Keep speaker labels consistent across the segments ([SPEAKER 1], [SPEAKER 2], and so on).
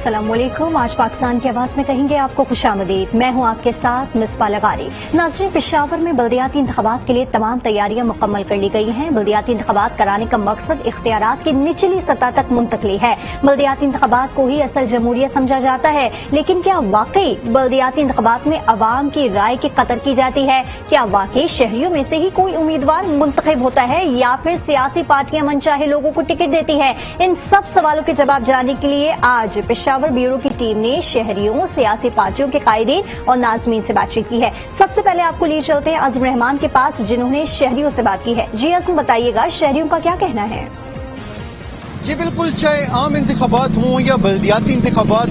[SPEAKER 1] अस्सलाम वालेकुम। आज पाकिस्तान की आवाज में कहेंगे आपको खुशामदीद। मैं हूं आपके साथ मिसबा लगारी। नाज़रीन, पेशावर में बल्दियाती इंतखाबात के लिए तमाम तैयारियां मुकम्मल कर ली गई हैं। बल्दियाती इंतखाबात कराने का मकसद इख्तियारात की निचली सतह तक मुंतकली है। बल्दियाती इंतखाबात को ही असल जमहूरियत समझा जाता है, लेकिन क्या वाकई बल्दियाती इंतखाबात में अवाम की राय की कदर की जाती है? क्या वाकई शहरियों में से ही कोई उम्मीदवार मुंतखब होता है या फिर सियासी पार्टियां मनचाहे लोगों को टिकट देती है? इन सब सवालों के जवाब जानने के लिए आज पेशावर ब्यूरो की टीम ने शहरियों, सियासी पार्टियों के कायदीन और नाज़मीन से बातचीत की है। सबसे पहले आपको लिए चलते हैं आज़म रहमान के पास, जिन्होंने शहरियों से बात की है। जी आज़म, बताइएगा शहरियों का क्या कहना है?
[SPEAKER 2] जी बिल्कुल, चाहे आम इंतखाबात हों या बल्दियाती इंतखाबात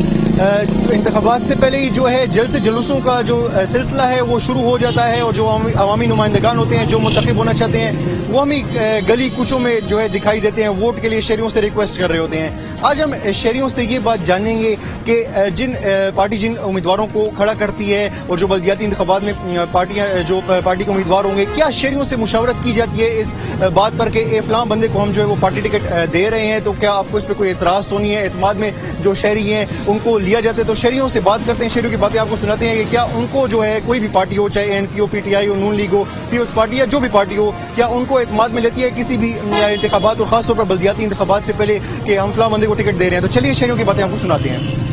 [SPEAKER 2] से पहले ही जो है जल्द से जुलूसों का जो सिलसिला है वो शुरू हो जाता है, और जो अवामी नुमाइंदगान होते हैं जो मुंतखब होना चाहते हैं वो हमें गली कुचों में जो है दिखाई देते हैं, वोट के लिए शहरियों से रिक्वेस्ट कर रहे होते हैं। आज हम शहरियों से ये बात जानेंगे कि जिन उम्मीदवारों को खड़ा करती है और जो बल्दियाती इंतखाबात में पार्टी के उम्मीदवार होंगे, क्या शहरियों से मुशावरत की जाती है इस बात पर कि फलां बंदे को हम जो है वो पार्टी टिकट दे रहे हैं, तो क्या आपको इस पर कोई एतराज तो नहीं है? एतमाद में जो शहरी हैं उनको लिया जाता है। तो शहरियों से बात करते हैं, शहरियों की बातें आपको सुनाते हैं कि क्या उनको जो है कोई भी पार्टी हो, चाहे एनपी हो, पीटीआई हो, नून लीग हो, पीपल्स पार्टी या जो भी पार्टी हो, क्या उनको एतमाद में लेती है किसी भी इंतखाबात और खासतौर पर बल्दियाती इंतखाबात से पहले कि हम फलां बंदे को टिकट दे रहे हैं? तो चलिए शहरियों की बातें आपको सुनाते हैं।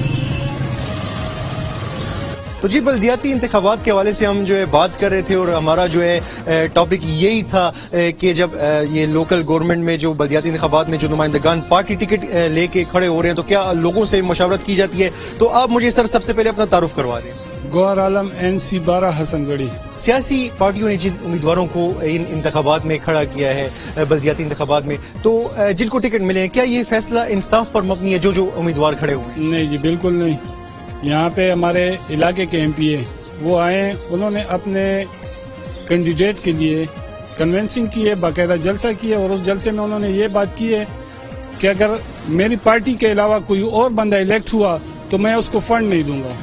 [SPEAKER 2] तो जी, बल्दियाती इंतखाबात के हवाले से हम जो है बात कर रहे थे और हमारा जो है टॉपिक यही था कि जब ये लोकल गवर्नमेंट में जो बल्दियाती इंतखाबात में जो नुमाइंदगान पार्टी टिकट लेके खड़े हो रहे हैं, तो क्या लोगों से मशावरत की जाती है? तो आप मुझे सर सबसे पहले अपना तारुफ करवा दें।
[SPEAKER 3] गौहर आलम, NC 12 हसनगढ़ी।
[SPEAKER 2] सियासी पार्टियों ने जिन उम्मीदवारों को इन इंतखाबात में खड़ा किया है बल्दियाती इंतखाबात में, तो जिनको टिकट मिले हैं, क्या ये फैसला इंसाफ पर मबनी है जो उम्मीदवार खड़े हुए हैं?
[SPEAKER 3] नहीं जी, बिल्कुल नहीं। यहाँ पे हमारे इलाके के MPA वो आए, उन्होंने अपने कैंडिडेट के लिए कन्वेंसिंग की है, बाकायदा जलसा किया, और उस जलसे में उन्होंने ये बात की है कि अगर मेरी पार्टी के अलावा कोई और बंदा इलेक्ट हुआ तो मैं उसको फंड नहीं दूंगा।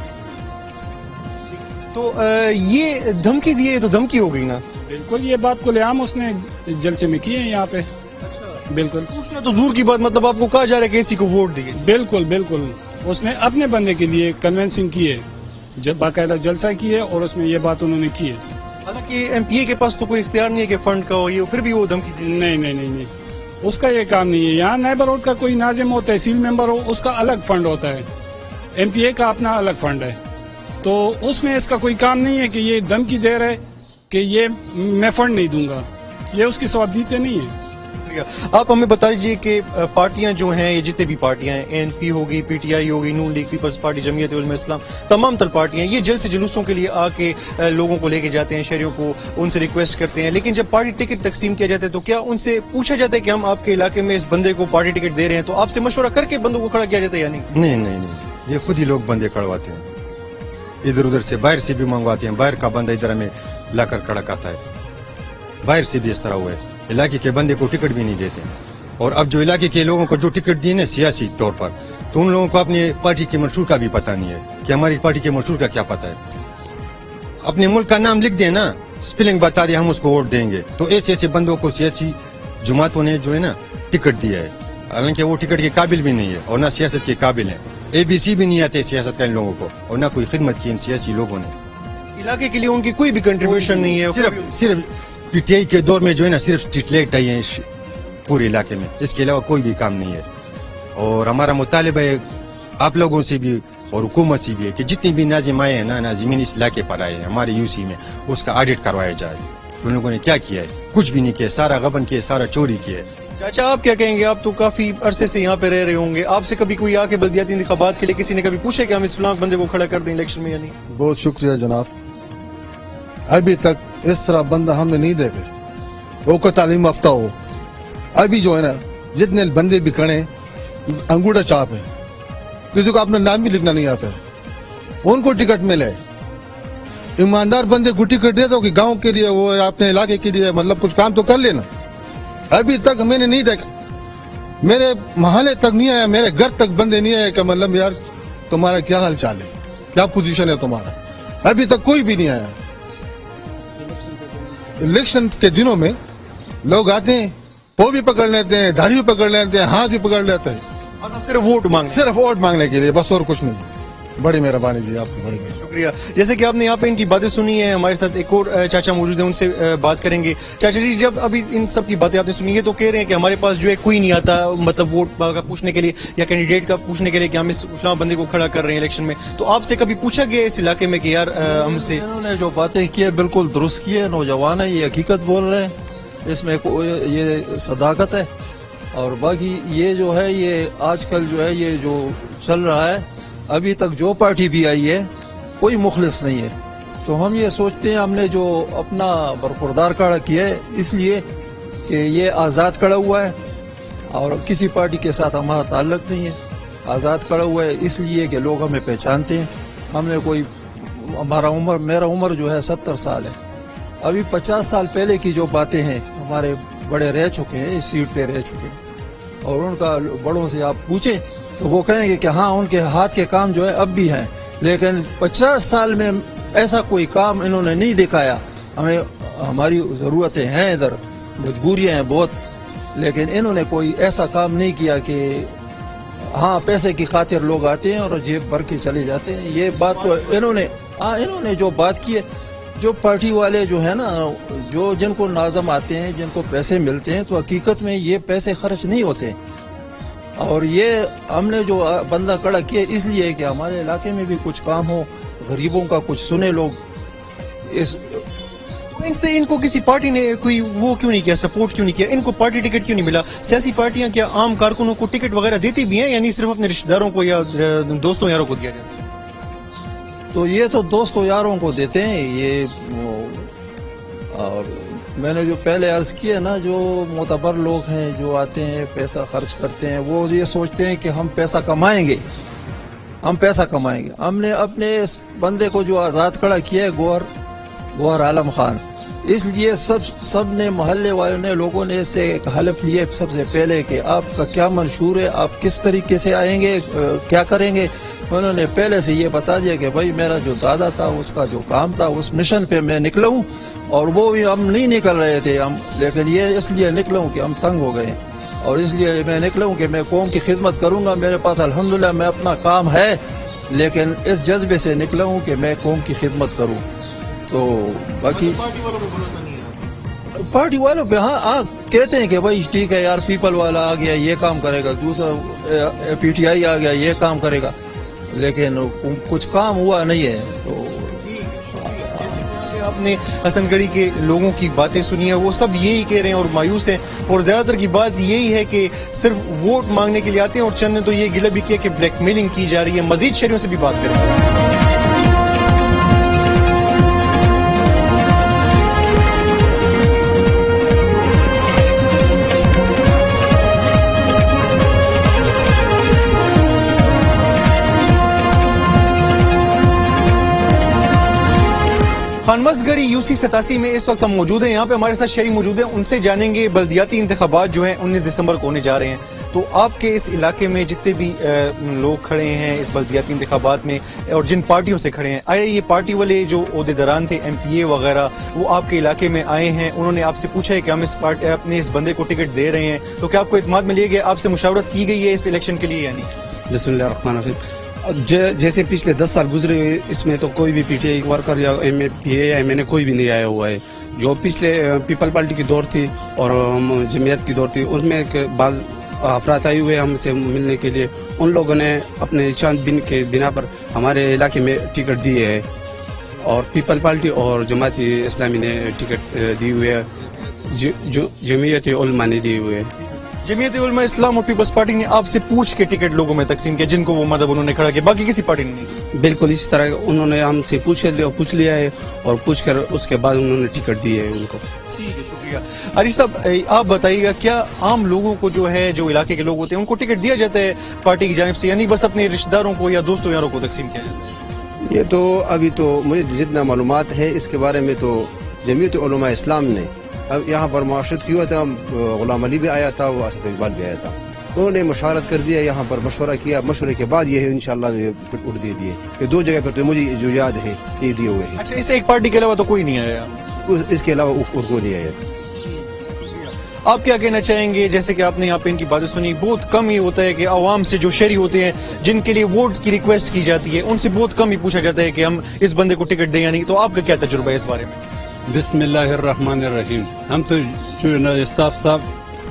[SPEAKER 2] तो ये धमकी दी है, तो धमकी हो गई ना?
[SPEAKER 3] बिल्कुल, ये बात को लेआम उसने जलसे में की है यहाँ पे। बिल्कुल,
[SPEAKER 2] पूछना तो दूर की बात, मतलब आपको कहा जा रहा है कि किसी को वोट दिए?
[SPEAKER 3] बिल्कुल बिल्कुल, उसने अपने बंदे के लिए कन्वेंसिंग की है, जब बाकायदा जलसा की है और उसमें ये बात उन्होंने की है।
[SPEAKER 2] हालांकि MPA के पास तो कोई इख्तियार नहीं है कि फंड का हो, ये फिर भी वो धमकी दी?
[SPEAKER 3] नहीं, उसका ये काम नहीं है। यहाँ नेबरहुड का कोई नाजिम हो, तहसील मेंबर हो, उसका अलग फंड होता है, MPA का अपना अलग फंड है, तो उसमें इसका कोई काम नहीं है कि ये धमकी दे रहे कि ये मैं फंड नहीं दूंगा, ये उसकी सवाबदीद नहीं है।
[SPEAKER 2] आप हमें बता दीजिए कि पार्टियां जो हैं, ये जितने भी पार्टियां हैं, NP होगी, PTI होगी, नून league, peoples party, Jamiat Ulama इस्लाम, तमाम तर पार्टियां ये जल्द से जुलूसों के लिए आके लोगों को लेके जाते हैं, शहरियों को उनसे रिक्वेस्ट करते हैं, लेकिन जब पार्टी टिकट तकसीम किया जाता है तो क्या उनसे पूछा जाता है कि हम आपके इलाके में इस बंदे को पार्टी टिकट दे रहे हैं, तो आपसे मशवरा करके बंदों को खड़ा किया जाता है या नहीं?
[SPEAKER 4] नहीं, ये खुद ही लोग बंदे खड़वाते हैं, इधर उधर से, बाहर से भी मंगवाते हैं, बाहर का बंदा इधर हमें लाकर खड़ा करता है, बाहर से भी इस तरह हुआ है, इलाके के बंदे को टिकट भी नहीं देते। और अब जो इलाके के लोगों को जो टिकट दिए ना सियासी तौर पर, तो उन लोगों को अपने पार्टी के मंशूर का भी पता नहीं है कि हमारी पार्टी के मंशूर का क्या पता है। अपने मुल्क का नाम लिख दे ना, स्पेलिंग बता दे, हम उसको वोट देंगे। तो ऐसे बंदों को सियासी जमातों ने जो है ना टिकट दिया है, हालांकि वो टिकट के काबिल भी नहीं है और ना सियासत के काबिल है। ABC भी नहीं आते सियासत का इन लोगों को, और ना कोई खिदमत की इन सियासी लोगों ने।
[SPEAKER 2] इलाके के लिए उनकी कोई भी कंट्रीब्यूशन नहीं है।
[SPEAKER 4] सिर्फ PTI के दौर में जो है ना सिर्फ स्ट्रीट लाइट आई है पूरे इलाके में, इसके अलावा कोई भी काम नहीं है। और हमारा मुतालिबा है आप लोगों से भी और हुकूमत से भी है कि जितनी भी नाजिम आए हैं ना, नाजिमीन इस इलाके पर आए हैं हमारे UC में, उसका ऑडिट करवाया जाए। उन लोगों ने क्या किया है? कुछ भी नहीं किया, सारा गबन किया, सारा चोरी किया।
[SPEAKER 2] चाचा, आप क्या कहेंगे? आप तो काफी अरसे से यहाँ पे रह रहे होंगे, आपसे कभी कोई आके बल्दियाती इंतखाबात के लिए किसी ने कभी पूछा कि हम इस फलां बंदे को खड़ा कर दें इलेक्शन में या नहीं?
[SPEAKER 5] बहुत शुक्रिया जनाब, अभी तक इस तरह बंदा हमने नहीं देखे, वो को तालीम याफ्ता हो। अभी जो है ना जितने बंदे भी खड़े अंगूठा चाप है, किसी को अपना नाम भी लिखना नहीं आता है, उनको टिकट मिले। ईमानदार बंदे को टिकट दे दो कि गांव के लिए, वो अपने इलाके के लिए, मतलब कुछ काम तो कर लेना। अभी तक मैंने नहीं देखा, मेरे मोहल्ले तक नहीं आया, मेरे घर तक बंदे नहीं आए कि मतलब यार तुम्हारा क्या हाल चाल है, क्या पोजीशन है तुम्हारा, अभी तक कोई भी नहीं आया। इलेक्शन के दिनों में लोग आते हैं, वो भी पकड़ लेते हैं, दाढ़ी भी पकड़ लेते हैं, हाथ भी पकड़ लेते हैं।
[SPEAKER 2] मतलब सिर्फ वोट मांग
[SPEAKER 5] सिर्फ वोट मांगने के लिए, बस और कुछ नहीं। बड़ी मेहरबानी जी, आपकी बड़ी मेहरबानी।
[SPEAKER 2] शुक्रिया। जैसे कि आपने यहाँ पे इनकी बातें सुनी है, हमारे साथ एक और चाचा मौजूद है, उनसे बात करेंगे। चाचा जी, जब अभी इन सब की बातें आपने सुनी है तो कह रहे हैं कि हमारे पास जो है कोई नहीं आता, मतलब वोट का पूछने के लिए या कैंडिडेट का पूछने के लिए कि हम इस फलां बंदे को खड़ा कर रहे हैं इलेक्शन में। तो आपसे कभी पूछा गया इस इलाके में कि यार हमसे
[SPEAKER 6] इन्होंने जो बातें की है बिल्कुल दुरुस्त की है, नौजवान है, ये हकीकत बोल रहे हैं, इसमें ये सदाकत है। और बाकी ये जो है, ये आजकल जो है ये जो चल रहा है, अभी तक जो पार्टी भी आई है कोई मुखलिस नहीं है। तो हम ये सोचते हैं, हमने जो अपना बरखुरदार खड़ा किया है इसलिए कि ये आज़ाद खड़ा हुआ है और किसी पार्टी के साथ हमारा ताल्लुक नहीं है। आज़ाद खड़ा हुआ है इसलिए कि लोग हमें पहचानते हैं। हमने कोई मेरा उम्र जो है 70 साल है। अभी 50 साल पहले की जो बातें हैं, हमारे बड़े रह चुके हैं, इस सीट पे रह चुके हैं, और उनका बड़ों से आप पूछें तो वो कहेंगे कि हाँ, उनके हाथ के काम जो है अब भी हैं, लेकिन 50 साल में ऐसा कोई काम इन्होंने नहीं दिखाया। हमें हमारी ज़रूरतें हैं, इधर मजबूरियां हैं बहुत, लेकिन इन्होंने कोई ऐसा काम नहीं किया कि हाँ पैसे की खातिर लोग आते हैं और जेब भर के चले जाते हैं। ये बात तो इन्होंने जो बात की है, जो पार्टी वाले जो है ना, जो जिनको नाज़म आते हैं, जिनको पैसे मिलते हैं, तो हकीकत में ये पैसे खर्च नहीं होते। और ये हमने जो बंदा खड़ा किया इसलिए कि हमारे इलाके में भी कुछ काम हो, गरीबों का कुछ सुने लोग।
[SPEAKER 2] इनसे इनको किसी पार्टी ने कोई वो क्यों नहीं किया, सपोर्ट क्यों नहीं किया? इनको पार्टी टिकट क्यों नहीं मिला? सियासी पार्टियां क्या आम कारकुनों को टिकट वगैरह देती भी हैं, यानी सिर्फ अपने रिश्तेदारों को या दोस्तों यारों को दिया जाता है?
[SPEAKER 6] तो ये तो दोस्तों यारों को देते हैं ये और मैंने जो पहले अर्ज किया ना, जो मोतबर लोग हैं जो आते हैं पैसा खर्च करते हैं, वो ये सोचते हैं कि हम पैसा कमाएंगे, हम पैसा कमाएंगे। हमने अपने इस बंदे को जो आज़ाद खड़ा किया है, गौहर आलम खान, इसलिए सब ने, मोहल्ले वालों ने, लोगों ने इससे एक हलफ लिए सबसे पहले कि आपका क्या मंशूर है, आप किस तरीके से आएंगे, क्या करेंगे। उन्होंने पहले से ये बता दिया कि भाई मेरा जो दादा था उसका जो काम था उस मिशन पे मैं निकला हूँ, और वो भी हम नहीं निकल रहे थे हम, लेकिन ये इसलिए निकला हूँ कि हम तंग हो गए, और इसलिए मैं निकला हूँ कि मैं कौम की खिदमत करूँगा। मेरे पास अल्हम्दुलिल्लाह मैं अपना काम है, लेकिन इस जज्बे से निकला हूँ कि मैं कौम की खिदमत करूँ। तो बाकी पार्टी वालों पे हाँ कहते हैं कि भाई ठीक है यार, पीपल वाला आ गया ये काम करेगा, दूसरा PTI आ गया ये काम करेगा, लेकिन कुछ काम हुआ नहीं है। तो
[SPEAKER 2] आपने हसनगढ़ी के लोगों की बातें सुनी है, वो सब यही कह रहे हैं और मायूस हैं, और ज्यादातर की बात यही है कि सिर्फ वोट मांगने के लिए आते हैं। और चंद ने तो ये गिला भी किया कि ब्लैकमेलिंग की जा रही है। मजीद शहरियों से भी बात करें। खानमसगढ़ी UC 87 में इस वक्त हम मौजूद हैं। यहाँ पे हमारे साथ शहरी मौजूद हैं, उनसे जानेंगे बल्दियाती इंतखाबात जो हैं 19 दिसंबर को होने जा रहे हैं। तो आपके इस इलाके में जितने भी लोग खड़े हैं इस बल्दियाती इंतखाबात में और जिन पार्टियों से खड़े हैं, आए ये पार्टी वाले जो ओहदेदारान थे, MPA वगैरह, वो आपके इलाके में आए हैं, उन्होंने आपसे पूछा है कि हम अपने इस बंदे को टिकट दे रहे हैं, तो क्या आपको इत्मीनान में लिया गया, आपसे मुशावरत की गई है इस इलेक्शन के लिए या नहीं?
[SPEAKER 7] बिस्मिल्लाहिर्रहमानिर्रहीम। जैसे पिछले 10 साल गुजरे हुए, इसमें तो कोई भी PTI वर्कर या MPA या MNA कोई भी नहीं आया हुआ है। जो पिछले पीपल पार्टी की दौर थी और जमीयत की दौर थी, उसमें बाज अफराद आए हुए हमसे मिलने के लिए, उन लोगों ने अपने छानबीन के बिना पर हमारे इलाके में टिकट दिए है, और पीपल पार्टी और जमात इस्लामी ने टिकट दी हुई है, जमीयत उलमा ने दिए हुए है।
[SPEAKER 2] जमीयत उलमा इस्लाम और पीपल्स पार्टी ने आपसे पूछ के टिकट लोगों में तकसीम किया, जिनको वो मदद उन्होंने खड़ा किया, बाकी किसी पार्टी ने नहीं?
[SPEAKER 7] बिल्कुल इसी तरह उन्होंने हमसे पूछ लिया है, और पूछ कर उसके बाद उन्होंने टिकट दिए है उनको।
[SPEAKER 2] ठीक है, शुक्रिया। अली साहब, आप बताइएगा, क्या आम लोगों को जो है, जो इलाके के लोग होते हैं, उनको टिकट दिया जाता है पार्टी की जानिब से, यानी बस अपने रिश्तेदारों को या दोस्तों यारों को तकसीम किया जाता है?
[SPEAKER 8] ये तो अभी तो मुझे जितना मालूमात है इसके बारे में, तो जमीयत उलमा इस्लाम ने अब यहाँ पर मुआशरत किया था, गुलाम अली भी आया था, वो आसिफ इकबाल भी आया था, उन्होंने मुशावरत कर दिया, यहाँ पर मशवरा किया, मशवरे के बाद ये है इंशाल्लाह ये उठ दे दिए। ये 2 जगह पर तो मुझे जो याद है ये दिए हुए हैं।
[SPEAKER 2] अच्छा, इससे एक पार्टी के अलावा तो कोई नहीं आया?
[SPEAKER 8] इसके अलावा और कोई नहीं आया।
[SPEAKER 2] آپ کیا کہنا چاہیں گے؟ جیسے کہ آپ نے یہاں پہ ان کی باتیں سنی، بہت کم ہی ہوتا ہے کہ عوام سے جو شہری ہوتے ہیں جن کے لیے ووٹ کی ریکویسٹ کی جاتی ہے ان سے بہت کم ہی پوچھا جاتا ہے کہ ہم اس بندے کو ٹکٹ دیں یا نہیں. تو آپ کا کیا تجربہ ہے اس بارے میں؟
[SPEAKER 9] بسم اللہ الرحمن الرحیم. ہم تو جو نا صاف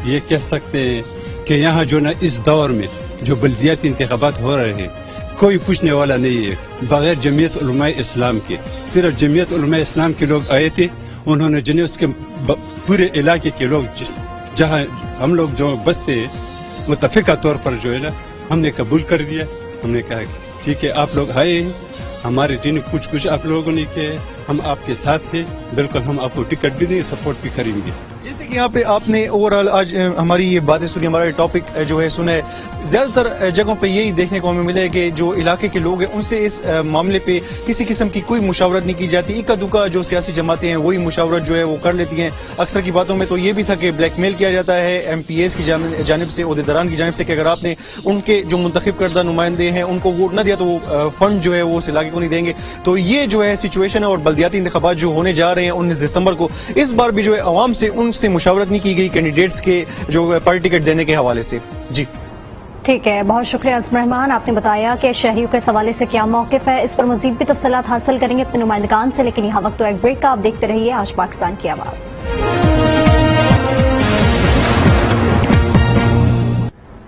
[SPEAKER 9] یہ کہہ سکتے ہیں کہ یہاں جو نا اس دور میں جو بلدیاتی انتخابات ہو رہے ہیں کوئی پوچھنے والا نہیں ہے بغیر جمعیت علماء اسلام کے. صرف جمعیت علماء اسلام کے لوگ آئے تھے، انہوں نے جنہیں اس کے پورے علاقے کے لوگ جہاں ہم لوگ جو بستے ہیں متفقہ طور پر جو ہے نا ہم نے قبول کر دیا. ہم نے کہا ٹھیک ہے آپ لوگ آئے ہیں، ہمارے جن کچھ آپ لوگوں نے کیا ہم آپ کے ساتھ ہیں، بالکل ہم آپ کو ٹکٹ بھی دیں، سپورٹ بھی کریں گے.
[SPEAKER 2] جیسے کہ یہاں پہ آپ نے اوور آل آج ہماری یہ باتیں سنی، ہمارا ٹاپک جو ہے سنا ہے، زیادہ تر جگہوں پہ یہی دیکھنے کو ہمیں ملا ہے کہ جو علاقے کے لوگ ہیں ان سے اس معاملے پہ کسی قسم کی کوئی مشاورت نہیں کی جاتی. اکا دکا جو سیاسی جماعتیں ہیں وہی مشاورت جو ہے وہ کر لیتی ہیں. اکثر کی باتوں میں تو یہ بھی تھا کہ بلیک میل کیا جاتا ہے ایم پی ایز کی جانب سے، عہدیداران کی جانب سے، کہ اگر آپ نے ان کے جو منتخب کردہ نمائندے ہیں ان کو ووٹ نہ دیا تو وہ فنڈ جو ہے وہ اس علاقے کو نہیں دیں گے. تو یہ جو ہے سچویشن ہے. اور بلدیاتی انتخابات جو ہونے جا رہے ہیں 19 دسمبر کو، اس بار بھی جو ہے عوام سے ان سے مشاورت نہیں کی گئی کینڈیڈیٹس کے جو پر ٹکٹ دینے کے حوالے سے. جی
[SPEAKER 1] ٹھیک ہے، بہت شکریہ عظم رحمان. آپ نے بتایا کہ شہریوں کے حوالے سے کیا موقف ہے، اس پر مزید بھی تفصیلات حاصل کریں گے اپنے نمائندگان سے، لیکن یہاں وقت تو ایک بریک کا. آپ دیکھتے رہیے آج پاکستان کی آواز.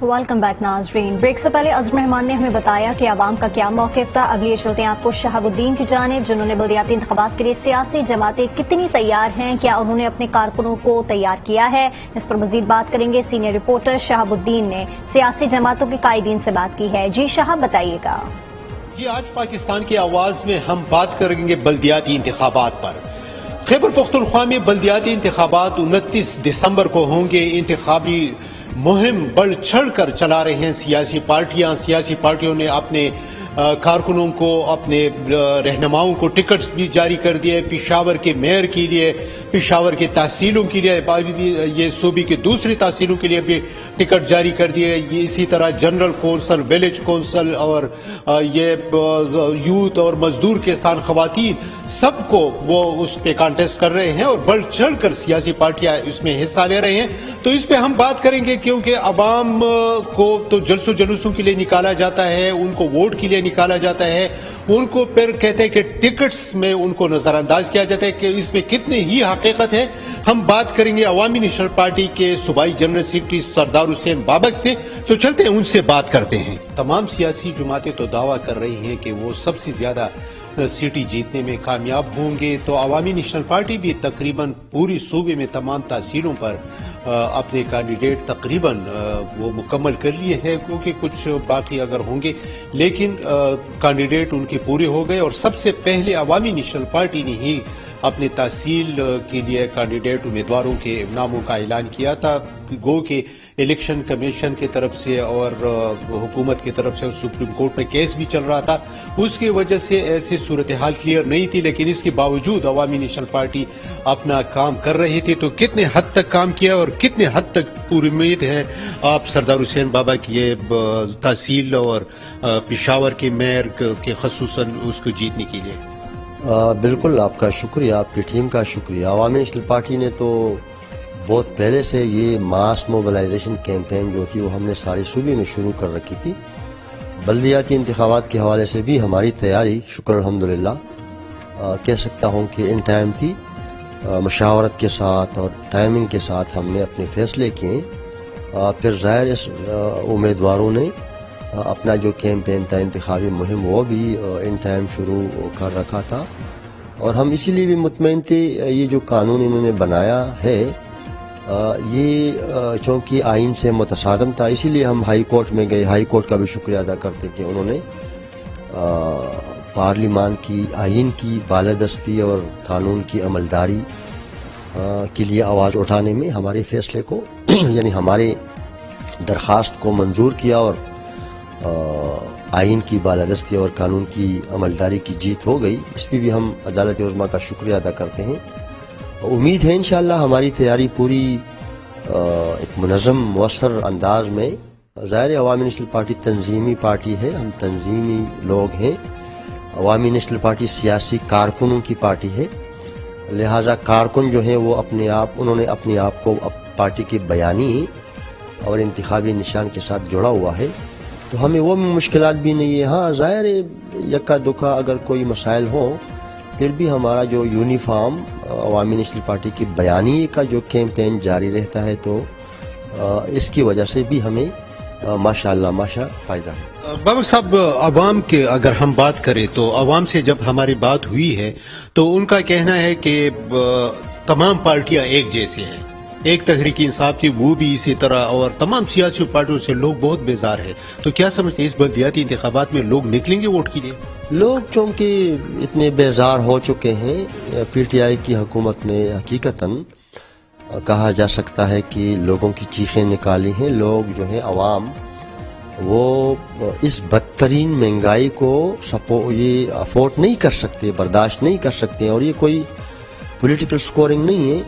[SPEAKER 1] ویلکم بیک ناظرین. بریک سے پہلے عظم رحمان نے ہمیں بتایا کہ عوام کا کیا موقف تھا. اب یہ چلتے ہیں آپ کو شہاب الدین کی جانب، جنہوں نے بلدیاتی انتخابات کے لیے سیاسی جماعتیں کتنی تیار ہیں، کیا انہوں نے اپنے کارکنوں کو تیار کیا ہے، اس پر مزید بات کریں گے. سینئر رپورٹر شہاب الدین نے سیاسی جماعتوں کے قائدین سے بات کی ہے. جی شہاب بتائیے گا.
[SPEAKER 10] جی آج پاکستان کی آواز میں ہم بات کریں گے بلدیاتی انتخابات پر. خیبر پختونخوا میں بلدیاتی انتخابات 29 دسمبر کو ہوں گے. انتخابی مہم بڑھ چڑھ کر چلا رہے ہیں سیاسی پارٹیوں نے اپنے کارکنوں کو، اپنے رہنماؤں کو ٹکٹ بھی جاری کر دیے. پشاور کے میئر کے لیے، پشاور کے تحصیلوں کے لیے، یہ صوبے کے دوسری تحصیلوں کے لیے بھی ٹکٹ جاری کر دیے. یہ اسی طرح جنرل کونسل، ولیج کونسل اور یہ یوتھ اور مزدور کسان خواتین سب کو وہ اس پہ کانٹیسٹ کر رہے ہیں اور بڑھ چڑھ کر سیاسی پارٹیاں اس میں حصہ لے رہے ہیں. تو اس پہ ہم بات کریں گے کیونکہ عوام کو تو جلسوں جلوسوں کے لیے نکالا جاتا ہے، ان کو ووٹ کے لیے نکالا جاتا ہے، ان کو پھر کہتے ہیں کہ ٹکٹس میں ان کو نظر انداز کیا جاتا ہے کہ اس میں کتنی ہی حقیقت ہے. ہم بات کریں گے عوامی نیشنل پارٹی کے صوبائی جنرل سیکرٹری سردار حسین بابک سے. تو چلتے ہیں ان سے بات کرتے ہیں. تمام سیاسی جماعتیں تو دعویٰ کر رہی ہیں کہ وہ سب سے زیادہ سیٹیں جیتنے میں کامیاب ہوں گے. تو عوامی نیشنل پارٹی بھی تقریباً پوری صوبے میں تمام تحصیلوں پر اپنے کینڈیڈیٹ تقریباً وہ مکمل کر لیے ہیں، کیونکہ کچھ باقی اگر ہوں گے، لیکن کینڈیڈیٹ ان کے پورے ہو گئے. اور سب سے پہلے عوامی نیشنل پارٹی نے ہی اپنے تحصیل کے لیے کینڈیڈیٹ امیدواروں کے ناموں کا اعلان کیا تھا. گو کہ الیکشن کمیشن کی طرف سے اور حکومت کی طرف سے سپریم کورٹ میں کیس بھی چل رہا تھا، اس کی وجہ سے ایسی صورتحال کلیئر نہیں تھی. لیکن اس کے باوجود عوامی نیشنل پارٹی اپنا کام کر رہی تھی. تو کتنے حد تک کام کیا اور کتنے حد تک پوری امید ہے آپ سردار حسین بابا کی یہ تحصیل اور پشاور کے میئر کے خصوصاً اس کو جیتنے کے لیے؟
[SPEAKER 11] بالکل آپ کا شکریہ، آپ کی ٹیم کا شکریہ. عوامی نیشنل پارٹی نے تو بہت پہلے سے یہ ماس موبلائزیشن کیمپین جو تھی وہ ہم نے سارے صوبے میں شروع کر رکھی تھی. بلدیاتی انتخابات کے حوالے سے بھی ہماری تیاری شکر الحمدللہ کہہ سکتا ہوں کہ ان ٹائم تھی. مشاورت کے ساتھ اور ٹائمنگ کے ساتھ ہم نے اپنے فیصلے کیے. پھر ظاہر امیدواروں نے اپنا جو کیمپین تھا انتخابی مہم وہ بھی ان ٹائم شروع کر رکھا تھا. اور ہم اسی لیے بھی مطمئن تھے یہ جو قانون انہوں نے بنایا ہے یہ چونکہ آئین سے متصادم تھا، اسی لیے ہم ہائی کورٹ میں گئے. ہائی کورٹ کا بھی شکریہ ادا کرتے کہ انہوں نے پارلیمان کی آئین کی بالادستی اور قانون کی عملداری کے لیے آواز اٹھانے میں ہمارے فیصلے کو یعنی ہمارے درخواست کو منظور کیا اور آئین کی بالادستی اور قانون کی عملداری کی جیت ہو گئی. اس پہ بھی ہم عدالت عظمیٰ کا شکریہ ادا کرتے ہیں. امید ہے انشاءاللہ ہماری تیاری پوری ایک منظم مؤثر انداز میں. ظاہر عوامی نیشنل پارٹی تنظیمی پارٹی ہے، ہم تنظیمی لوگ ہیں. عوامی نیشنل پارٹی سیاسی کارکنوں کی پارٹی ہے، لہٰذا کارکن جو ہیں وہ اپنے آپ انہوں نے اپنے آپ کو पार्टी के बयानी और इंतखाबी निशान के साथ जुड़ा हुआ है, तो हमें वो मुश्किलात भी नहीं है। हाँ, ज़ाहिर है यक्का दुक्का अगर कोई मसाइल हो, फिर भी हमारा जो यूनिफॉर्म अवामी नेशनल पार्टी की बयानी का जो कैंपेन जारी रहता है, तो इसकी वजह से भी हमें माशाअल्लाह फ़ायदा है।
[SPEAKER 10] बाबर साहब, अवाम के अगर हम बात करें तो अवाम से जब हमारी बात हुई है तो उनका कहना है कि तमाम पार्टियां एक जैसे हैं। एक तहरीक इंसाफ थी, वो भी इसी तरह, और तमाम सियासी पार्टियों से लोग बहुत बेजार है। तो क्या समझते हैं, इस बल्दियाती इंतखाबात में लोग निकलेंगे वोट के लिए?
[SPEAKER 11] लोग चूँकि इतने बेजार हो चुके हैं, PTI की हुकूमत ने हकीकतन कहा जा सकता है कि लोगों की चीखें निकाली हैं। लोग जो है अवाम, वो इस बदतरीन महंगाई को ये अफोर्ड नहीं कर सकते, बर्दाश्त नहीं कर सकते। और ये कोई पॉलिटिकल स्कोरिंग नहीं है,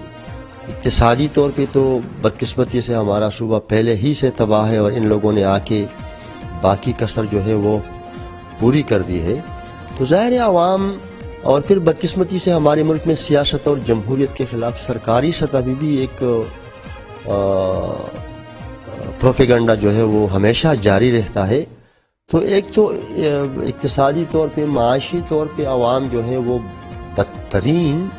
[SPEAKER 11] इक्तिसादी तौर पे तो बदकिस्मती से हमारा सूबा पहले ही से तबाह है, और इन लोगों ने आके बाकी कसर जो है वो पूरी कर दी है। तो ज़ाहिर है अवाम, और फिर बदकिस्मती से हमारे मुल्क में सियासत और जमहूरियत के खिलाफ सरकारी सतह भी एक प्रोपेगेंडा जो है वो हमेशा जारी रहता है। तो एक तो इक्तिसादी तौर पे, माशी तौर पे अवाम जो है वो बदतरीन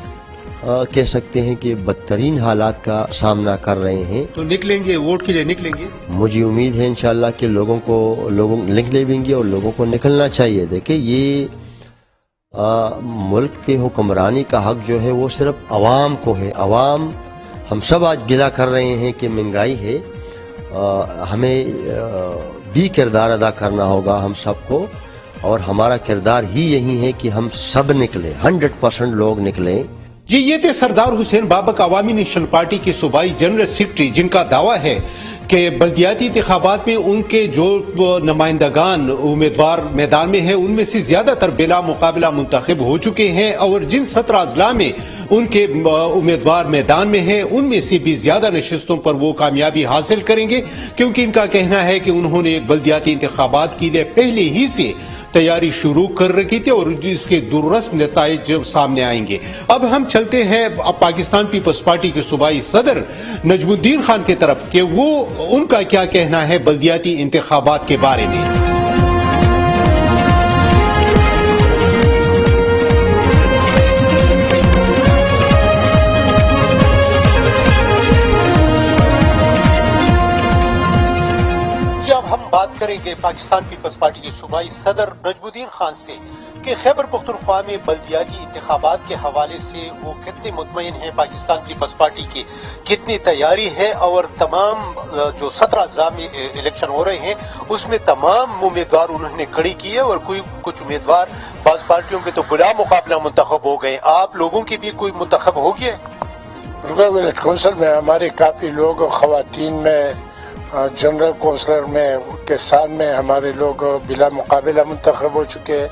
[SPEAKER 11] कह सकते हैं कि बदतरीन हालात का सामना कर रहे हैं।
[SPEAKER 10] तो निकलेंगे, वोट के लिए निकलेंगे?
[SPEAKER 11] मुझे उम्मीद है इंशाअल्लाह कि लोग निकलेंगे और लोगों को निकलना चाहिए। देखिए, ये मुल्क पे हुक्मरानी का हक जो है वो सिर्फ अवाम को है। अवाम, हम सब आज गिला कर रहे हैं कि महंगाई है, हमें भी किरदार अदा करना होगा हम सबको, और हमारा किरदार ही यही है कि हम सब निकले, 100% लोग निकलें।
[SPEAKER 10] जी, ये थे सरदार हुसैन बाबक, अवामी नेशनल पार्टी के सूबाई जनरल सेक्रेटरी, जिनका दावा है कि बल्दियाती इंतखाबात में उनके जो नुमाइंदगान उम्मीदवार मैदान में हैं, उनमें से ज्यादातर बिला मुकाबला मुंतखब हो चुके हैं, और जिन 17 अजला में उनके उम्मीदवार मैदान में हैं, उनमें से भी ज्यादा नशिस्तों पर वो कामयाबी हासिल करेंगे, क्योंकि इनका कहना है कि उन्होंने बल्दियाती इंतखाबात के लिए पहले ही से तैयारी शुरू कर रखी थी, और इसके दुरुस्त नताइज सामने आएंगे। अब हम चलते हैं पाकिस्तान पीपल्स पार्टी के सूबाई सदर नजमुद्दीन खान की तरफ, कि वो उनका क्या कहना है बल्दियाती इंतखाबात के बारे में। बात करेंगे पाकिस्तान पीपल्स पार्टी के सूबाई सदर नजमुद्दीन खान से कि खैबर पख्तूनख्वा में बल्दियाती इंतखाबात के हवाले से वो कितने मुतमईन हैं, पाकिस्तान पीपल्स पार्टी की कितनी तैयारी है, और तमाम जो 17 अज़्ज़ा में इलेक्शन हो रहे हैं उसमें तमाम उम्मीदवार उन्होंने खड़ी की है, और कुछ उम्मीदवार बाज़ पार्टियों के तो बिला मुकाबला मुंतखब हो गए। आप लोगों की भी कोई मुंतखब हो गया?
[SPEAKER 12] बिल्कुल, कौंसल में हमारे काफी लोग, खवातीन में, जनरल कौंसलर में, किसान में हमारे लोग बिला मुकाबला मुंतखब हो चुके हैं।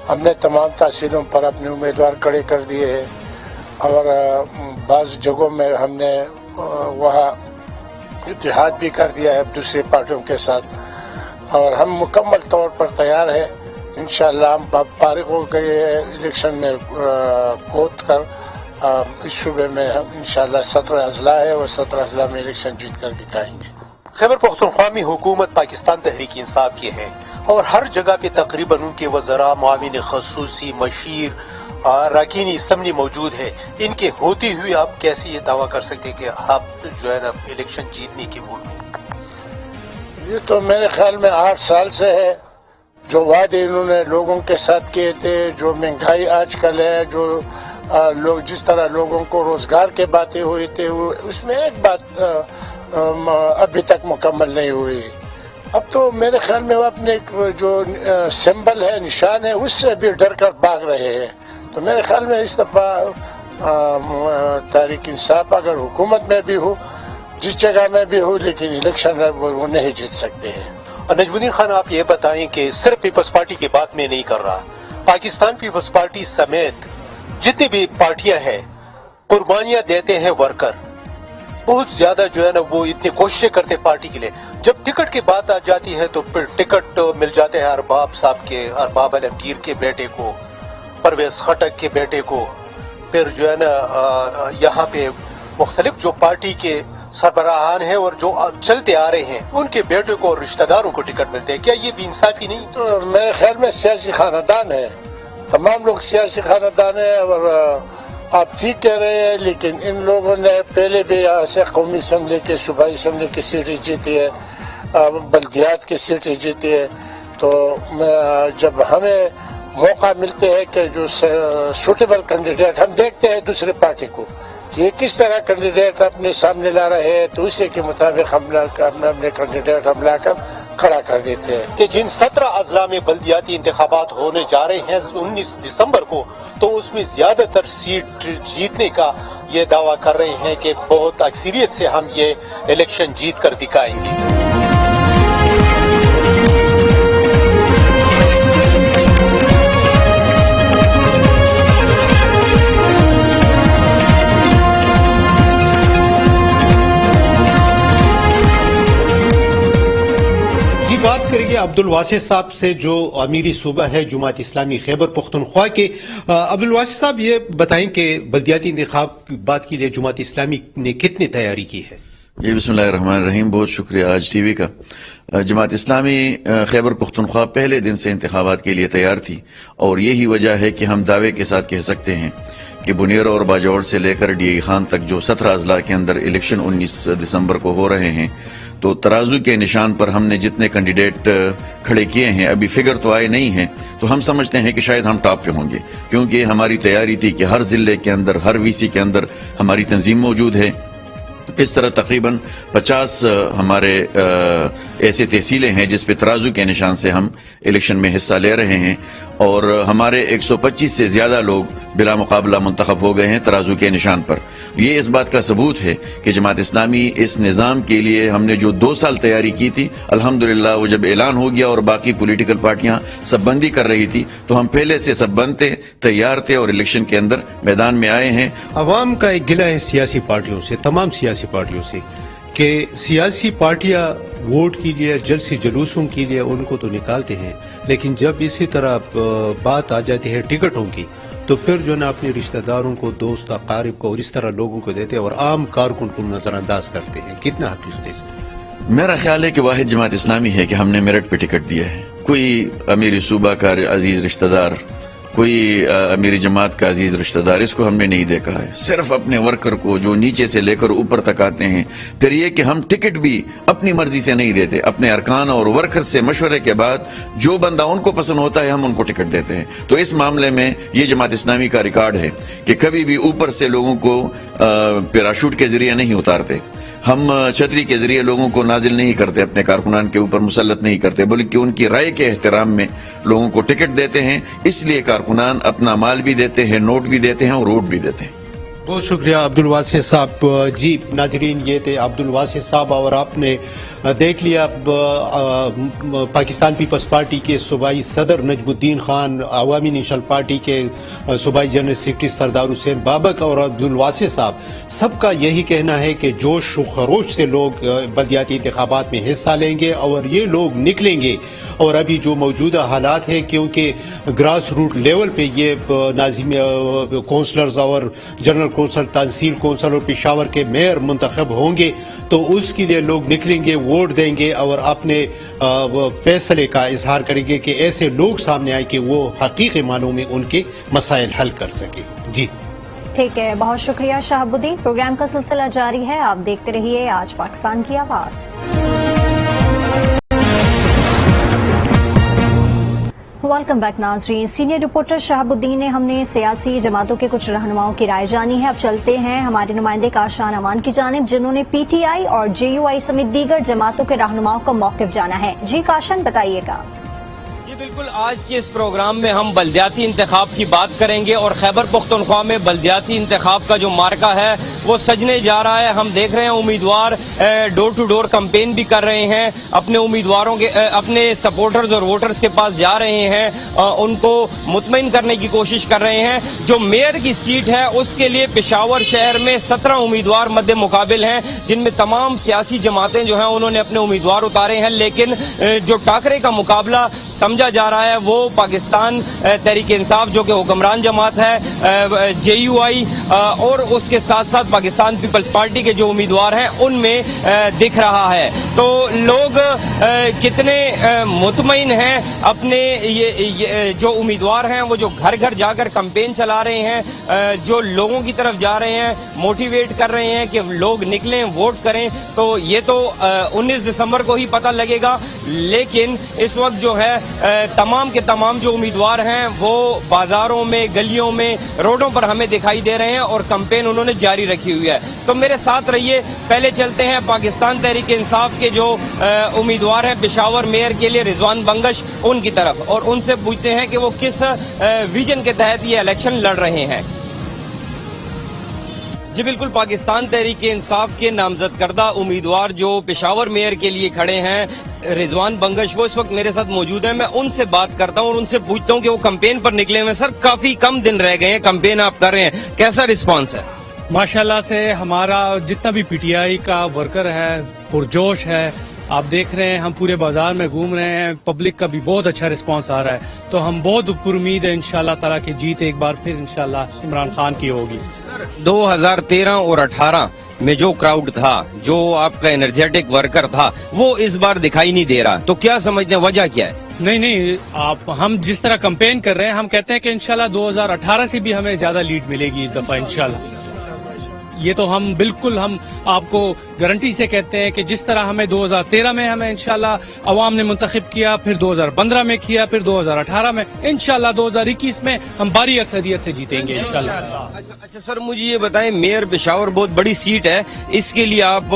[SPEAKER 12] हमने तमाम तहसीलों पर अपने उम्मीदवार खड़े कर दिए हैं, और बाज़ जगहों में हमने वहाँ इत्तेहाद भी कर दिया है दूसरी पार्टियों के साथ, और हम मुकम्मल तौर पर तैयार हैं। इंशाअल्लाह हम फारिग हो गए इलेक्शन में कोत कर इस शूबे में हम इंशाअल्लाह 17 अजला है, और 17 अजला में इलेक्शन जीत कर दिखाएंगे।
[SPEAKER 10] खैबर पख्तूनख्वा में हुकूमत पाकिस्तान तहरीक इंसाफ की है, और हर जगह पे तकरीबन उनके वज़रा, मुआविन खसूसी, मशीर, अरकान असम्बली मौजूद है। इनके होते हुए आप कैसे ये दावा कर सकते हैं कि आप जो है ना इलेक्शन जीतने की मूड में?
[SPEAKER 12] ये तो मेरे ख्याल में 8 साल से है, जो वादे इन्होंने लोगों के साथ किए थे, जो महंगाई आजकल है, जो लोग जिस तरह लोगों को रोजगार के बातें हुई थे, उसमें एक बात अभी तक मुकम्मल नहीं हुई। अब तो मेरे ख्याल में वो अपने जो सिंबल है, निशान है, उससे भी डर कर भाग रहे हैं। तो मेरे ख्याल में इस दफा तहरीक इंसाफ अगर हुकूमत में भी हो, जिस जगह में भी हो, लेकिन इलेक्शन वो नहीं जीत सकते हैं।
[SPEAKER 10] नजमुद्दीन खान, आप ये बताएं कि सिर्फ पीपल्स पार्टी की बात मैं नहीं कर रहा, पाकिस्तान पीपल्स पार्टी समेत जितनी भी पार्टियां हैं, कुर्बानियां देते हैं वर्कर, बहुत ज्यादा जो है ना वो इतनी कोशिशें करते हैं पार्टी के लिए। जब टिकट की बात आ जाती है तो फिर टिकट मिल जाते हैं अरबाब साहब के, अरबाब अलमगीर के बेटे को, परवेज खटक के बेटे को, फिर जो है ना यहाँ पे मुख्तलिफ जो पार्टी के सरबराहान हैं और जो चलते आ रहे हैं उनके बेटे को और रिश्तेदारों को टिकट मिलते हैं, क्या ये भी इंसाफी नहीं?
[SPEAKER 12] तो मेरे ख्याल में सियासी खानदान है, तमाम लोग सियासी खानदान है। और आप ठीक कह रहे हैं, लेकिन इन लोगों ने पहले भी यहाँ से कौमी असम्बली के सूबाई असम्बली की सीटें जीती है, बल्दियात की सीटें जीती है। तो जब हमें मौका मिलते हैं कि जो सूटेबल कैंडिडेट, हम देखते हैं दूसरे पार्टी को कि ये किस तरह कैंडिडेट अपने सामने ला रहे हैं, तो उसी के मुताबिक हम अपने कैंडिडेट हम लाकर खड़ा कर देते हैं।
[SPEAKER 10] कि जिन 17 अजला में बल्दियाती इंतखाबात होने जा रहे हैं 19 दिसंबर को, तो उसमें ज्यादातर सीट जीतने का ये दावा कर रहे हैं कि बहुत अक्सरियत से हम ये इलेक्शन जीत कर दिखाएंगे। बात करेंगे अब्दुल वासिफ साहब से, जो अमीरी सूबा है जमात इस्लामी खैबर पख्तूनख्वा के। अब्दुल वासिफ साहब, ये बताएं कि बल्दियाती इंतखाबात के लिए जमात इस्लामी ने कितनी तैयारी की है?
[SPEAKER 13] जी, बिस्मिल्लाहिर्रहमानिर्रहीम। बहुत शुक्रिया आज टीवी का। जमात इस्लामी खैबर पख्तूनख्वा पहले दिन से इंतखाबात के लिए तैयार थी, और यही वजह है कि हम दावे के साथ कह सकते हैं कि बुनेर और बाजौर से लेकर डी खान तक जो 17 अजला के अंदर इलेक्शन 19 दिसंबर को हो रहे हैं, तो तराजू के निशान पर हमने जितने कैंडिडेट खड़े किए हैं, अभी फिगर तो आए नहीं हैं, तो हम समझते हैं कि शायद हम टॉप पे होंगे, क्योंकि हमारी तैयारी थी कि हर जिले के अंदर, हर वीसी के अंदर हमारी तंजीम मौजूद है। इस तरह तकरीबन 50 हमारे ऐसे तहसीलें हैं जिस पे तराजू के निशान से हम इलेक्शन में हिस्सा ले रहे हैं, और हमारे 125 से ज्यादा लोग बिला मुकाबला मुंतखब हो गए हैं तराजू के निशान पर। ये इस बात का सबूत है कि जमात इस्लामी इस निज़ाम के लिए हमने जो 2 साल तैयारी की थी, अल्हम्दुलिल्लाह वो जब ऐलान हो गया और बाकी पॉलिटिकल पार्टियां सबबंदी कर रही थी, तो हम पहले से सबबंद थे, तैयार थे और इलेक्शन के अंदर मैदान में आए हैं।
[SPEAKER 10] अवाम का एक गिला है सियासी पार्टियों से, तमाम सियासी पार्टियों से, कि सियासी पार्टियां वोट के लिए, जलसे जुलूसों के लिए उनको तो निकालते हैं, लेकिन जब इसी तरह बात आ जाती है टिकटों की, तो फिर जो ना अपने रिश्तेदारों को, दोस्त अकारिब को और इस तरह लोगों को देते हैं और आम कारकुन को नजरअंदाज करते हैं। कितना हकीकत है इसमें?
[SPEAKER 13] मेरा ख्याल है कि वाहिद जमात इस्लामी है कि हमने मेरिट पे टिकट दिया है। कोई अमीरी सूबा का अजीज रिश्तेदार, कोई अमीरी जमात का अजीज रिश्तेदार, इसको हमने नहीं देखा है। सिर्फ अपने वर्कर को जो नीचे से लेकर ऊपर तक आते हैं। फिर ये कि हम टिकट भी अपनी मर्जी से नहीं देते, अपने अरकान और वर्कर से मशवरे के बाद जो बंदा उनको पसंद होता है हम उनको टिकट देते हैं। तो इस मामले में ये जमात इस्लामी का रिकॉर्ड है कि कभी भी ऊपर से लोगों को पैराशूट के जरिए नहीं उतारते, हम छतरी के जरिए लोगों को नाजिल नहीं करते, अपने कारकुनान के ऊपर मुसल्लत नहीं करते, बल्कि उनकी राय के एहतराम में लोगों को टिकट देते हैं। इसलिए कारकुनान अपना माल भी देते हैं, नोट भी देते हैं और वोट भी देते हैं।
[SPEAKER 10] बहुत शुक्रिया अब्दुल वासिफ साहब। जी नाजरीन, ये थे अब्दुल वासिफ साहब, और आपने देख लिया पाकिस्तान पीपल्स पार्टी के सूबाई सदर नजमुद्दीन खान, अवामी नेशनल पार्टी के सूबाई जनरल सेक्रेटरी सरदार हुसैन बाबक और अब्दुल वासिफ साहब, सबका यही कहना है कि जोश खरोश से लोग बल्दियाती इंतखाबात में हिस्सा लेंगे और ये लोग निकलेंगे। और अभी जो मौजूदा हालात है, क्योंकि ग्रास रूट लेवल पे ये नाजिम काउंसलर्स और जनरल कौंसल, तहसील कौंसल और पेशावर के मेयर मुंतखब होंगे, तो उसके लिए लोग निकलेंगे, वोट देंगे और अपने फैसले का इजहार करेंगे कि ऐसे लोग सामने आए कि वो हकीकी मानों में उनके मसाइल हल कर सके। जी
[SPEAKER 1] ठीक है, बहुत शुक्रिया शहाबुद्दीन। प्रोग्राम का सिलसिला जारी है, आप देखते रहिए आज पाकिस्तान की आवाज। वेलकम बैक नाज़रीन। सीनियर रिपोर्टर शहाबुद्दीन ने हमने सियासी जमातों के कुछ रहनुमाओं की राय जानी है। अब चलते हैं हमारे नुमाइंदे काशान अमान की जानिब, जिन्होंने पीटीआई और जेयूआई समेत दीगर जमातों के रहनुमाओं का मौक़िफ़ जाना है। जी काशान, बताइएगा।
[SPEAKER 14] जी बिल्कुल, आज के इस प्रोग्राम में हम बल्दियाती इंतखाब की बात करेंगे और खैबर पख्तूनख्वा में बल्दियाती इंतखाब का जो मार्का है वो सजने जा रहा है। हम देख रहे हैं उम्मीदवार डोर टू डोर कैंपेन भी कर रहे हैं, अपने उम्मीदवारों के, अपने सपोर्टर्स और वोटर्स के पास जा रहे हैं, उनको मुतमईन करने की कोशिश कर रहे हैं। जो मेयर की सीट है उसके लिए पेशावर शहर में 17 उम्मीदवार मद्दे मुकाबिल हैं, जिनमें तमाम सियासी जमातें जो हैं उन्होंने अपने उम्मीदवार उतारे हैं, लेकिन जो टाकरे का मुकाबला समझा پوچھا جا رہا ہے وہ پاکستان تحریک انصاف جو کہ حکمران جماعت ہے, JUI اور اس کے ساتھ ساتھ پاکستان پیپلز پارٹی کے جو امیدوار ہیں ان میں دکھ رہا ہے. تو لوگ کتنے مطمئن ہیں اپنے یہ جو امیدوار ہیں وہ جو گھر گھر جا کر کمپین چلا رہے ہیں, جو لوگوں کی طرف جا رہے ہیں, موٹیویٹ کر رہے ہیں کہ لوگ نکلیں ووٹ کریں, تو یہ تو 19 دسمبر کو ہی پتہ لگے گا. لیکن اس وقت جو ہے تمام کے تمام جو امیدوار ہیں وہ بازاروں میں, گلیوں میں, روڈوں پر ہمیں دکھائی دے رہے ہیں اور کمپین انہوں نے جاری رکھی ہوئی ہے. تو میرے ساتھ رہیے, پہلے چلتے ہیں پاکستان تحریک انصاف کے جو امیدوار ہیں پشاور میئر کے لیے رضوان بنگش ان کی طرف, اور ان سے پوچھتے ہیں کہ وہ کس ویژن کے تحت یہ الیکشن لڑ رہے ہیں. جی بالکل, پاکستان تحریک انصاف کے نامزد کردہ امیدوار جو پشاور میئر کے لیے کھڑے ہیں رضوان بنگش, وہ اس وقت میرے ساتھ موجود ہیں. میں ان سے بات کرتا ہوں اور ان سے پوچھتا ہوں کہ وہ کمپین پر نکلے ہوئے ہیں. سر, کافی کم دن رہ گئے ہیں, کمپین آپ کر رہے ہیں, کیسا رسپانس ہے؟
[SPEAKER 15] ماشاءاللہ سے ہمارا جتنا بھی PTI کا ورکر ہے پرجوش ہے. آپ دیکھ رہے ہیں ہم پورے بازار میں گھوم رہے ہیں, پبلک کا بھی بہت اچھا رسپانس آ رہا ہے. تو ہم بہت پر امید ہے انشاءاللہ تعالیٰ کی جیت ایک بار پھر انشاءاللہ عمران خان کی ہوگی.
[SPEAKER 14] 2013 اور 18 میں جو کراؤڈ تھا, جو آپ کا انرجیٹک ورکر تھا, وہ اس بار دکھائی نہیں دے رہا. تو کیا سمجھتے ہیں وجہ کیا ہے؟
[SPEAKER 15] نہیں, ہم جس طرح کمپین کر رہے ہیں ہم کہتے ہیں کہ انشاءاللہ 2018 سے بھی ہمیں زیادہ لیڈ ملے گی اس دفعہ انشاءاللہ. یہ تو ہم بالکل ہم آپ کو گارنٹی سے کہتے ہیں کہ جس طرح ہمیں 2013 میں ہمیں انشاءاللہ عوام نے منتخب کیا, پھر 2015 میں کیا, پھر 2018 میں, انشاءاللہ 2021 میں ہم بھاری اکثریت سے جیتیں گے انشاءاللہ.
[SPEAKER 14] اچھا سر, مجھے یہ بتائیں, میئر پشاور بہت بڑی سیٹ ہے, اس کے لیے آپ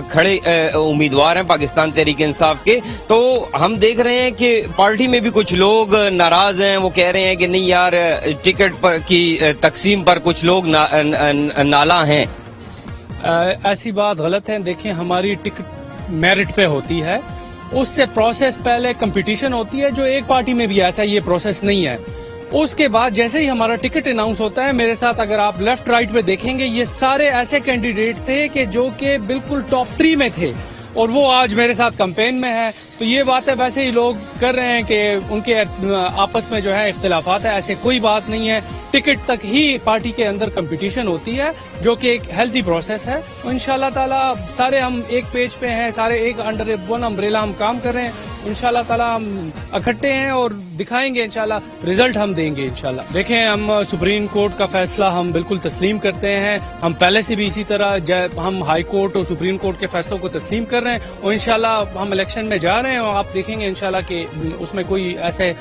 [SPEAKER 14] کھڑے امیدوار ہیں پاکستان تحریک انصاف کے. تو ہم دیکھ رہے ہیں کہ پارٹی میں بھی کچھ لوگ ناراض ہیں, وہ کہہ رہے ہیں کہ نہیں یار ٹکٹ پر کی تقسیم پر کچھ لوگ نالاں ہیں.
[SPEAKER 15] ایسی بات غلط ہے. دیکھیں, ہماری ٹکٹ میرٹ پہ ہوتی ہے, اس سے پروسیس پہلے کمپٹیشن ہوتی ہے, جو ایک پارٹی میں بھی ایسا یہ پروسیس نہیں ہے. اس کے بعد جیسے ہی ہمارا ٹکٹ اناؤنس ہوتا ہے, میرے ساتھ اگر آپ لیفٹ رائٹ پہ دیکھیں گے, یہ سارے ایسے کینڈیڈیٹ تھے کہ جو کہ بالکل ٹاپ 3 میں تھے, اور وہ آج میرے ساتھ کمپین میں ہے. تو یہ بات ہے, ویسے ہی لوگ کر رہے ہیں کہ ان کے آپس میں جو ہے اختلافات ہے, ایسے کوئی بات نہیں ہے. ٹکٹ تک ہی پارٹی کے اندر کمپٹیشن ہوتی ہے, جو کہ ایک ہیلتھی پروسیس ہے. انشاءاللہ تعالیٰ سارے ہم ایک پیج پہ ہیں, سارے ایک انڈر ون امبریلا ہم کام کر رہے ہیں. انشاءاللہ تعالیٰ ہم اکٹھے ہیں اور دکھائیں گے انشاءاللہ, رزلٹ ہم دیں گے انشاءاللہ. دیکھیں, ہم سپریم کورٹ کا فیصلہ ہم بالکل تسلیم کرتے ہیں. ہم پہلے سے بھی اسی طرح ہم ہائی کورٹ اور سپریم کورٹ کے فیصلوں کو تسلیم کر رہے ہیں, اور انشاءاللہ ہم الیکشن میں جا رہے ہیں, اور آپ دیکھیں گے انشاءاللہ کہ اس میں کوئی ایسے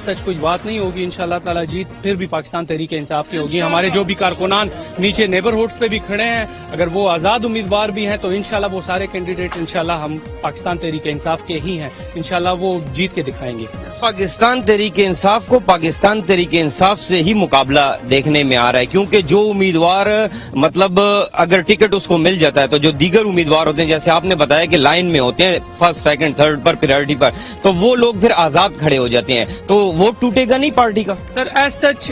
[SPEAKER 15] سچ کوئی بات نہیں ہوگی. انشاءاللہ تعالیٰ جیت پھر بھی پاکستان تحریک انصاف کی ہوگی. ہمارے جو بھی کارکنان نیچے نیبرہڈز پہ بھی کھڑے ہیں, اگر وہ آزاد امیدوار بھی ہیں, تو انشاءاللہ وہ سارے کینڈیڈیٹ انشاءاللہ ہم پاکستان تحریک انصاف کے ہی ہیں. انشاءاللہ وہ جیت کے دکھائیں گے.
[SPEAKER 14] پاکستان تحریک انصاف کو پاکستان تحریک انصاف سے ہی مقابلہ دیکھنے میں آ رہا ہے, کیونکہ جو امیدوار مطلب اگر ٹکٹ اس کو مل جاتا ہے, تو جو دیگر امیدوار ہوتے ہیں, جیسے آپ نے بتایا کہ لائن میں ہوتے ہیں فرسٹ سیکنڈ تھرڈ پر پریورٹی پر, تو وہ لوگ پھر آزاد کھڑے ہو جاتے ہیں. تو ووٹ ٹوٹے گا نہیں پارٹی کا؟
[SPEAKER 15] سر, ایز سچ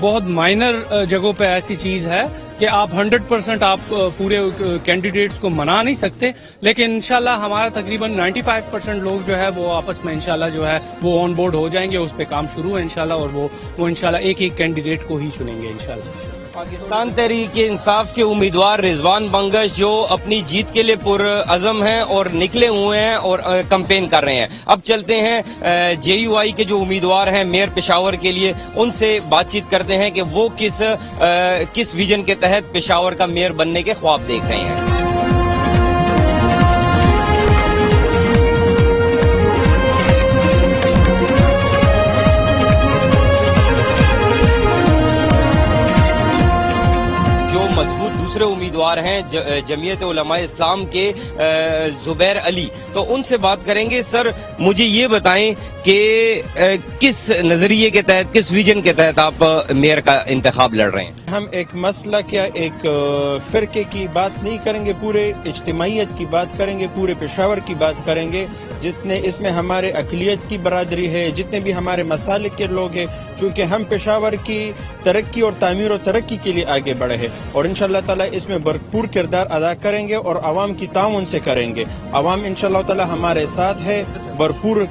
[SPEAKER 15] بہت مائنر جگہوں پہ ایسی چیز ہے کہ آپ 100% آپ پورے کینڈیڈیٹس کو منا نہیں سکتے, لیکن انشاءاللہ ہمارا تقریباً 95% لوگ جو ہے وہ آپس میں انشاءاللہ جو ہے وہ آن بورڈ ہو جائیں گے. اس پہ کام شروع ہے انشاءاللہ, اور وہ انشاءاللہ ایک کینڈیڈیٹ کو ہی چنیں گے انشاءاللہ.
[SPEAKER 14] پاکستان تحریک انصاف کے امیدوار رضوان بنگش جو اپنی جیت کے لیے پرعزم ہیں اور نکلے ہوئے ہیں اور کمپین کر رہے ہیں. اب چلتے ہیں JUI کے جو امیدوار ہیں میئر پشاور کے لیے, ان سے بات چیت کرتے ہیں کہ وہ کس ویژن کے تحت پشاور کا میئر بننے کے خواب دیکھ رہے ہیں. دوسرے امیدوار ہیں جمعیت علماء اسلام کے زبیر علی, تو ان سے بات کریں گے. سر, مجھے یہ بتائیں کہ کس نظریے کے تحت, کس ویژن کے تحت آپ میئر کا انتخاب لڑ رہے ہیں؟
[SPEAKER 16] ہم ایک مسلک یا ایک فرقے کی بات نہیں کریں گے, پورے اجتماعیت کی بات کریں گے, پورے پشاور کی بات کریں گے. جتنے اس میں ہمارے اقلیت کی برادری ہے, جتنے بھی ہمارے مسالک کے لوگ ہیں, چونکہ ہم پشاور کی ترقی اور تعمیر و ترقی کے لیے آگے بڑھے ہیں, اور انشاءاللہ تعالیٰ اس میں بھرپور کردار ادا کریں گے اور عوام کی تعاون سے کریں گے. عوام انشاءاللہ تعالیٰ ہمارے ساتھ ہے, بھرپور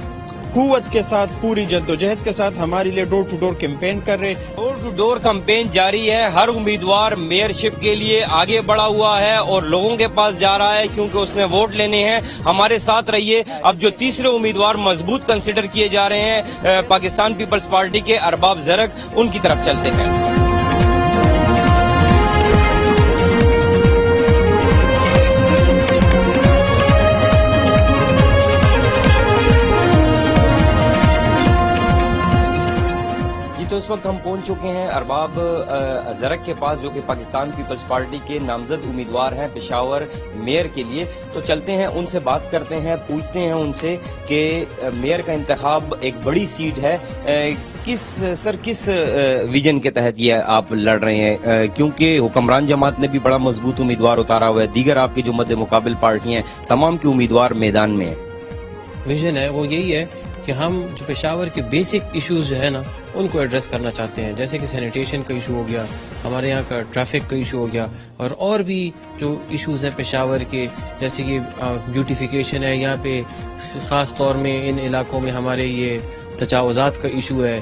[SPEAKER 16] قوت کے ساتھ پوری جدوجہد کے ساتھ ہمارے لیے ڈور ٹو ڈور کیمپین کر رہے.
[SPEAKER 14] ڈور ٹو ڈور کمپین جاری ہے. ہر امیدوار میئرشپ کے لیے آگے بڑھا ہوا ہے اور لوگوں کے پاس جا رہا ہے کیونکہ اس نے ووٹ لینے ہیں. ہمارے ساتھ رہیے. اب جو تیسرے امیدوار مضبوط کنسیڈر کیے جا رہے ہیں پاکستان پیپلز پارٹی کے ارباب زرق, ان کی طرف چلتے ہیں. تو اس وقت ہم پہنچ چکے ہیں ارباب زرق کے پاس, جو کہ پاکستان پیپلز پارٹی کے نامزد امیدوار ہیں پشاور میئر کے لیے. تو چلتے ہیں ان سے بات کرتے ہیں, پوچھتے ہیں ان سے کہ میئر کا انتخاب ایک بڑی سیٹ ہے, کس ویژن کے تحت یہ آپ لڑ رہے ہیں, کیونکہ حکمران جماعت نے بھی بڑا مضبوط امیدوار اتارا ہوا ہے, دیگر آپ کی جو مد مقابل پارٹی ہیں تمام کے امیدوار میدان میں ہیں.
[SPEAKER 17] ویژن ہے وہ یہی ہے کہ ہم جو پشاور کے بیسک ایشوز جو ہے نا ان کو ایڈریس کرنا چاہتے ہیں, جیسے کہ سینیٹیشن کا ایشو ہو گیا, ہمارے یہاں کا ٹریفک کا ایشو ہو گیا, اور بھی جو ایشوز ہیں پشاور کے, جیسے کہ بیوٹیفیکیشن ہے یہاں پہ, خاص طور میں ان علاقوں میں ہمارے یہ تجاوزات کا ایشو ہے.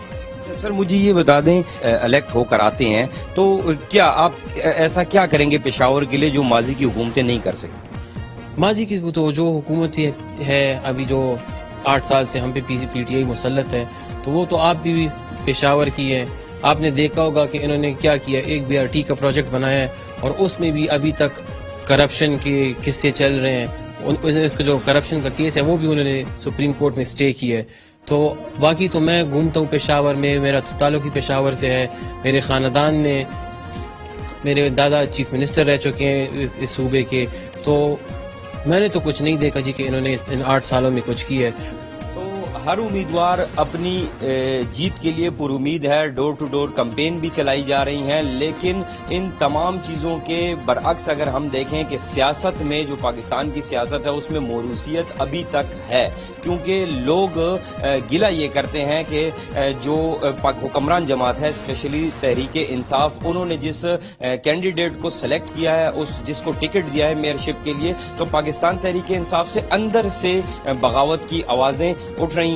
[SPEAKER 14] سر مجھے یہ بتا دیں, الیکٹ ہو کر آتے ہیں تو کیا آپ ایسا کیا کریں گے پشاور کے لیے جو ماضی کی حکومتیں نہیں کر سکیں؟
[SPEAKER 17] ماضی کی تو جو حکومت ہے ابھی جو 8 سال سے ہم پہ پی ٹی آئی مسلط ہے, تو وہ تو آپ بھی پشاور کی ہیں. آپ نے دیکھا ہوگا کہ انہوں نے کیا کیا, ایک BRT کا پروجیکٹ بنایا ہے اور اس میں بھی ابھی تک کرپشن کے قصے چل رہے ہیں. اس کا جو کرپشن کا کیس ہے وہ بھی انہوں نے سپریم کورٹ میں اسٹے کیا ہے. تو باقی تو میں گھومتا ہوں پشاور میں, میرا تعلق ہی پشاور سے ہے, میرے خاندان نے, میرے دادا چیف منسٹر رہ چکے ہیں اس صوبے کے, تو میں نے تو کچھ نہیں دیکھا جی کہ انہوں نے ان 8 سالوں میں کچھ کیا ہے.
[SPEAKER 14] ہر امیدوار اپنی جیت کے لیے پر امید ہے, ڈور ٹو ڈور کمپین بھی چلائی جا رہی ہیں, لیکن ان تمام چیزوں کے برعکس اگر ہم دیکھیں کہ سیاست میں جو پاکستان کی سیاست ہے اس میں موروثیت ابھی تک ہے, کیونکہ لوگ گلہ یہ کرتے ہیں کہ جو حکمران جماعت ہے اسپیشلی تحریک انصاف, انہوں نے جس کینڈیڈیٹ کو سلیکٹ کیا ہے, جس کو ٹکٹ دیا ہے میئرشپ کے لیے, تو پاکستان تحریک انصاف سے اندر سے بغاوت کی آوازیں اٹھ رہی ہیں.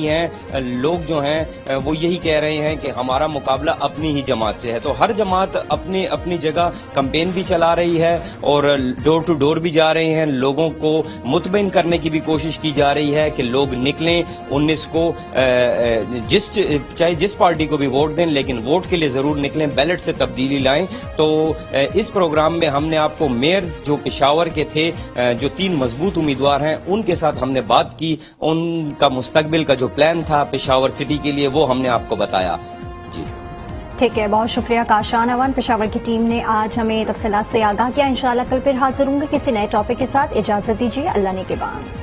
[SPEAKER 14] لوگ جو ہیں وہ یہی کہہ رہے ہیں کہ ہمارا مقابلہ اپنی ہی جماعت سے ہے. تو ہر جماعت اپنی جگہ کمپین بھی چلا رہی ہے اور ڈور ٹو ڈور بھی جا رہے ہیں. لوگوں کو مطمئن کرنے کی بھی کوشش کی جا رہی ہے کہ لوگ نکلیں 19 کو, چاہے جس پارٹی کو بھی ووٹ دیں, لیکن ووٹ کے لیے ضرور نکلیں, بیلٹ سے تبدیلی لائیں. تو اس پروگرام میں ہم نے آپ کو میئرز جو پشاور کے تھے, جو 3 مضبوط امیدوار ہیں, ان کے ساتھ ہم نے بات کی, ان کا مستقبل کا جو پلان تھا پشاور سٹی کے لیے وہ ہم نے آپ کو بتایا. جی
[SPEAKER 1] ٹھیک ہے, بہت شکریہ کاشان اوان. پشاور کی ٹیم نے آج ہمیں تفصیلات سے آگاہ کیا. انشاءاللہ کل پھر حاضر ہوں گے کسی نئے ٹاپک کے ساتھ. اجازت دیجیے, اللہ نے کے بعد.